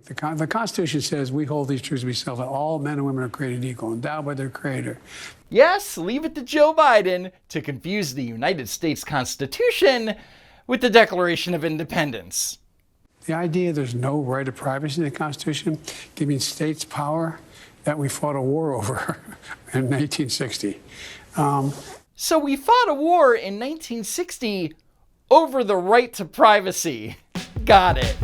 The Constitution says we hold these truths to be self, that all men and women are created equal, endowed by their Creator. Yes, leave it to Joe Biden to confuse the United States Constitution with the Declaration of Independence. The idea there's no right of privacy in the Constitution, giving states power that we fought a war over in 1960. So we fought a war in 1960 over the right to privacy. Got it.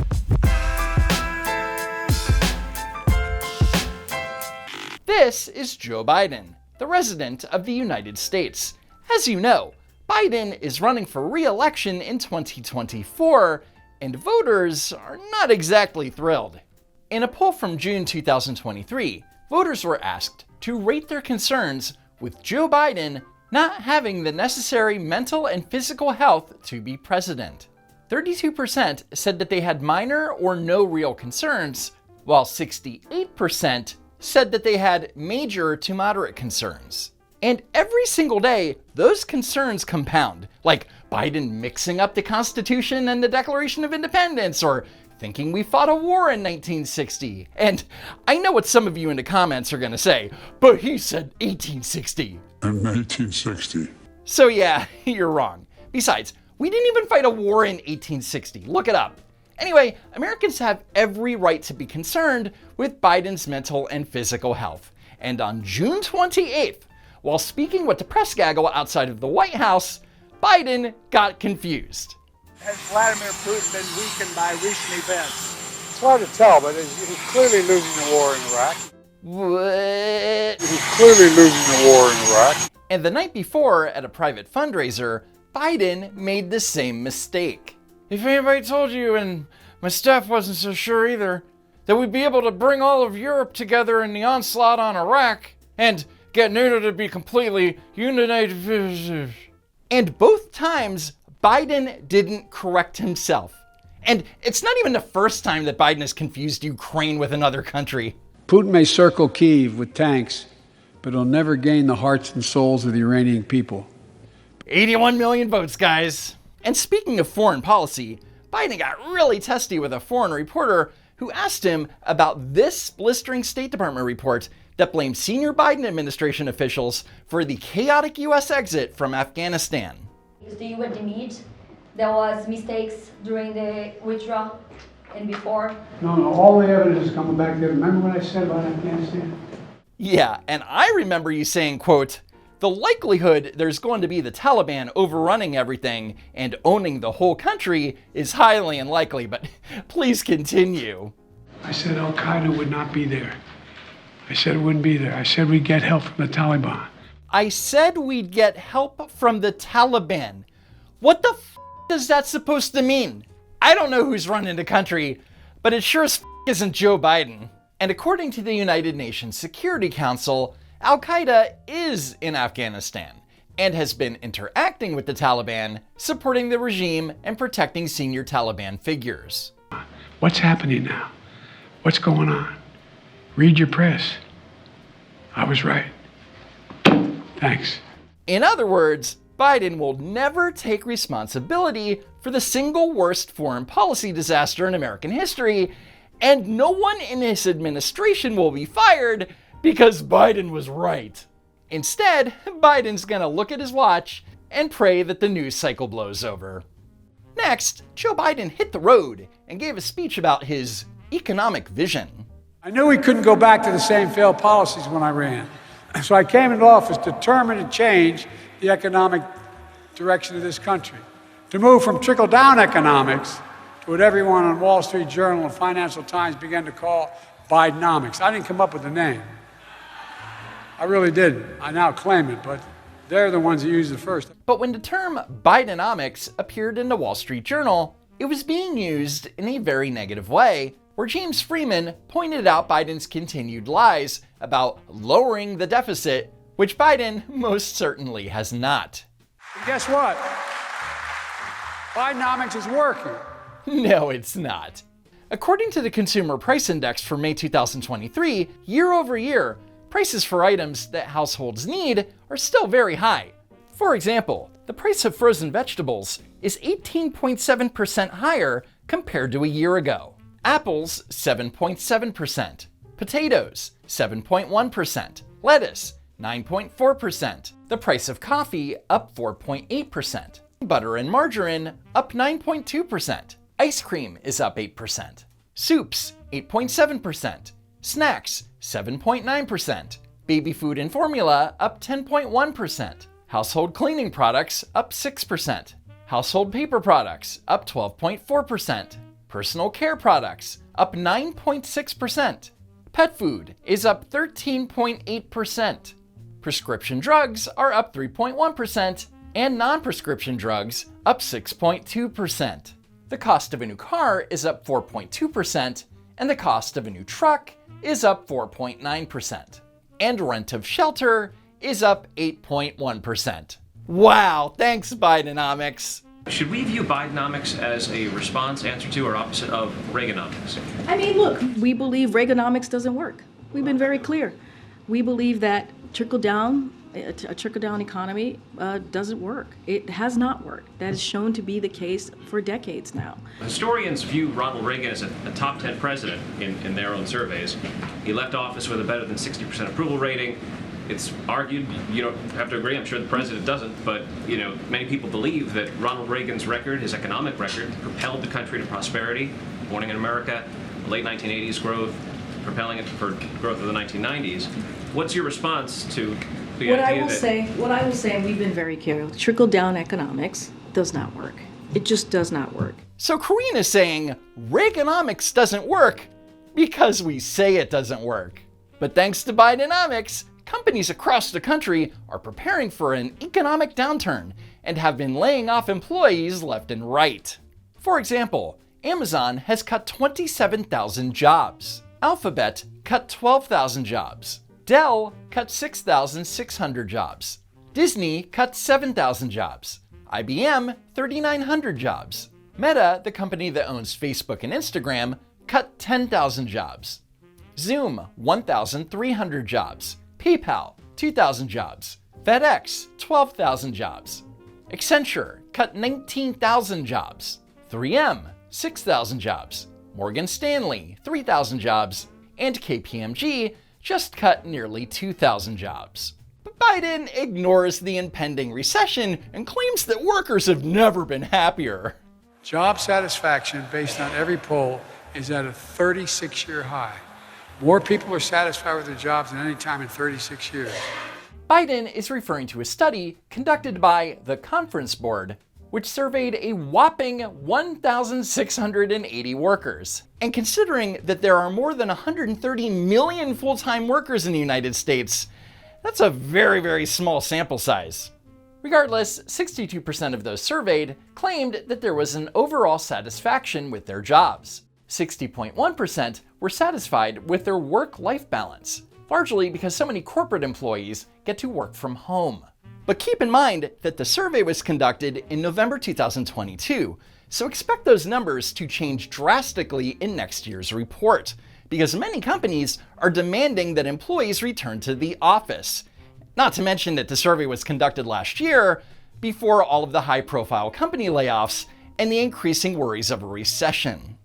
This is Joe Biden, the President of the United States. As you know, Biden is running for re-election in 2024, and voters are not exactly thrilled. In a poll from June 2023, voters were asked to rate their concerns with Joe Biden not having the necessary mental and physical health to be president. 32% said that they had minor or no real concerns, while 68% said that they had major to moderate concerns. And every single day, those concerns compound, like Biden mixing up the Constitution and the Declaration of Independence, or thinking we fought a war in 1960. And I know what some of you in the comments are gonna say, but he said 1860. In 1860. So yeah, you're wrong. Besides, we didn't even fight a war in 1860. Look it up. Anyway, Americans have every right to be concerned with Biden's mental and physical health. And on June 28th, while speaking with the press gaggle outside of the White House, Biden got confused. Has Vladimir Putin been weakened by recent events? It's hard to tell, but he's clearly losing the war in Iraq. What? He's clearly losing the war in Iraq. And the night before, at a private fundraiser, Biden made the same mistake. If anybody told you, and my staff wasn't so sure either, that we'd be able to bring all of Europe together in the onslaught on Iraq and get NATO to be completely united. And both times, Biden didn't correct himself. And it's not even the first time that Biden has confused Ukraine with another country. Putin may circle Kyiv with tanks, but he'll never gain the hearts and souls of the Iranian people. 81 million votes, guys. And speaking of foreign policy, Biden got really testy with a foreign reporter who asked him about this blistering State Department report that blamed senior Biden administration officials for the chaotic U.S. exit from Afghanistan. Do you admit there was mistakes during the withdrawal and before? No, all the evidence is coming back there. Remember what I said about Afghanistan? Yeah, and I remember you saying, quote, the likelihood there's going to be the Taliban overrunning everything and owning the whole country is highly unlikely, but please continue. I said Al-Qaeda would not be there. I said it wouldn't be there. I said we'd get help from the Taliban. I said we'd get help from the Taliban. What the f is that supposed to mean? I don't know who's running the country, but it sure as f isn't Joe Biden. And according to the United Nations Security Council, Al-Qaeda is in Afghanistan and has been interacting with the Taliban, supporting the regime and protecting senior Taliban figures. What's happening now? What's going on? Read your press. I was right. Thanks. In other words, Biden will never take responsibility for the single worst foreign policy disaster in American history, and no one in his administration will be fired because Biden was right. Instead, Biden's gonna look at his watch and pray that the news cycle blows over. Next, Joe Biden hit the road and gave a speech about his economic vision. I knew we couldn't go back to the same failed policies when I ran. So I came into office determined to change the economic direction of this country, to move from trickle-down economics to what everyone on Wall Street Journal and Financial Times began to call Bidenomics. I didn't come up with the name. I really didn't. I now claim it, but they're the ones that used it first. But when the term Bidenomics appeared in the Wall Street Journal, it was being used in a very negative way, where James Freeman pointed out Biden's continued lies about lowering the deficit, which Biden most certainly has not. And guess what? Bidenomics is working. No, it's not. According to the Consumer Price Index for May 2023, year over year, prices for items that households need are still very high. For example, the price of frozen vegetables is 18.7% higher compared to a year ago. Apples, 7.7%. Potatoes, 7.1%. Lettuce, 9.4%. The price of coffee, up 4.8%. Butter and margarine, up 9.2%. Ice cream is up 8%. Soups, 8.7%. Snacks, 7.9%. Baby food and formula, up 10.1%. Household cleaning products, up 6%. Household paper products, up 12.4%. Personal care products, up 9.6%. Pet food is up 13.8%. Prescription drugs are up 3.1%, and non-prescription drugs up 6.2%. The cost of a new car is up 4.2%, and the cost of a new truck is up 4.9%. And rent of shelter is up 8.1%. Wow, thanks Bidenomics. Should we view Bidenomics as a response, answer to, or opposite of Reaganomics? I mean, look, we believe Reaganomics doesn't work. We've been very clear. We believe that a trickle-down economy doesn't work. It has not worked. That is shown to be the case for decades now. Historians view Ronald Reagan as a top 10 president in their own surveys. He left office with a better than 60% approval rating. It's argued, you don't have to agree, I'm sure the president doesn't, but many people believe that Ronald Reagan's record, his economic record, propelled the country to prosperity, born in America, late 1980s growth, propelling it for growth of the 1990s. What's your response to the What idea I will say, and we've been very careful, trickle-down economics does not work. It just does not work. So Karina's saying Reaganomics doesn't work because we say it doesn't work. But thanks to Bidenomics, companies across the country are preparing for an economic downturn and have been laying off employees left and right. For example, Amazon has cut 27,000 jobs. Alphabet cut 12,000 jobs. Dell cut 6,600 jobs. Disney cut 7,000 jobs. IBM, 3,900 jobs. Meta, the company that owns Facebook and Instagram, cut 10,000 jobs. Zoom, 1,300 jobs. PayPal, 2,000 jobs. FedEx, 12,000 jobs. Accenture cut 19,000 jobs. 3M, 6,000 jobs. Morgan Stanley, 3,000 jobs. And KPMG just cut nearly 2,000 jobs. But Biden ignores the impending recession and claims that workers have never been happier. Job satisfaction, based on every poll, is at a 36-year high. More people are satisfied with their jobs than any time in 36 years. Biden is referring to a study conducted by the Conference Board, which surveyed a whopping 1,680 workers. And considering that there are more than 130 million full-time workers in the United States, that's a very, very small sample size. Regardless, 62% of those surveyed claimed that there was an overall satisfaction with their jobs. 60.1% were satisfied with their work-life balance, largely because so many corporate employees get to work from home. But keep in mind that the survey was conducted in November 2022, so expect those numbers to change drastically in next year's report, because many companies are demanding that employees return to the office. Not to mention that the survey was conducted last year, before all of the high-profile company layoffs and the increasing worries of a recession.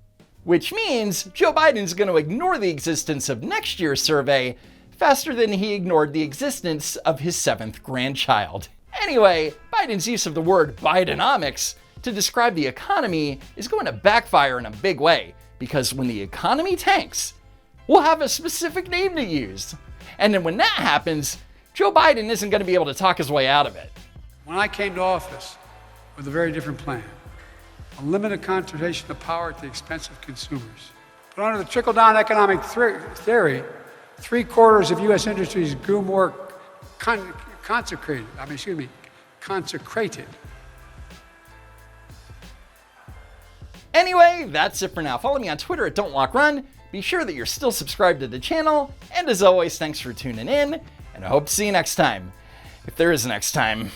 Which means Joe Biden's going to ignore the existence of next year's survey faster than he ignored the existence of his 7th grandchild. Anyway, Biden's use of the word Bidenomics to describe the economy is going to backfire in a big way, because when the economy tanks, we'll have a specific name to use. And then when that happens, Joe Biden isn't going to be able to talk his way out of it. When I came to office with a very different plan, a limited concentration of power at the expense of consumers. But under the trickle-down economic theory, 3/4 of U.S. industries grew more consecrated. Anyway, that's it for now. Follow me on Twitter at Don'tWalkRun. Be sure that you're still subscribed to the channel. And as always, thanks for tuning in, and I hope to see you next time. If there is a next time.